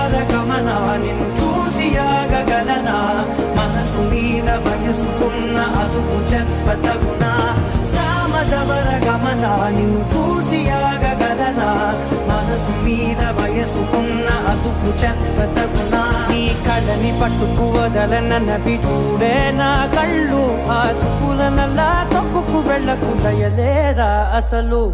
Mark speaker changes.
Speaker 1: సామజవర గమన నిన్ను చూసి ఆగగలనా మనసు మీద వయసుకున్న అదుపు చెప్పతగునా సామజవర గమన నిన్ను చూసి ఆగగలనా మనసు మీద వయసుకున్న అదుపు చెప్పతగునా నీ కళ్ళని పట్టుకు వదలనవి చూడే నా కళ్ళు ఆ చూపుల నల్లా తప్పుకు వెళ్ళకు దయలేరా అసలు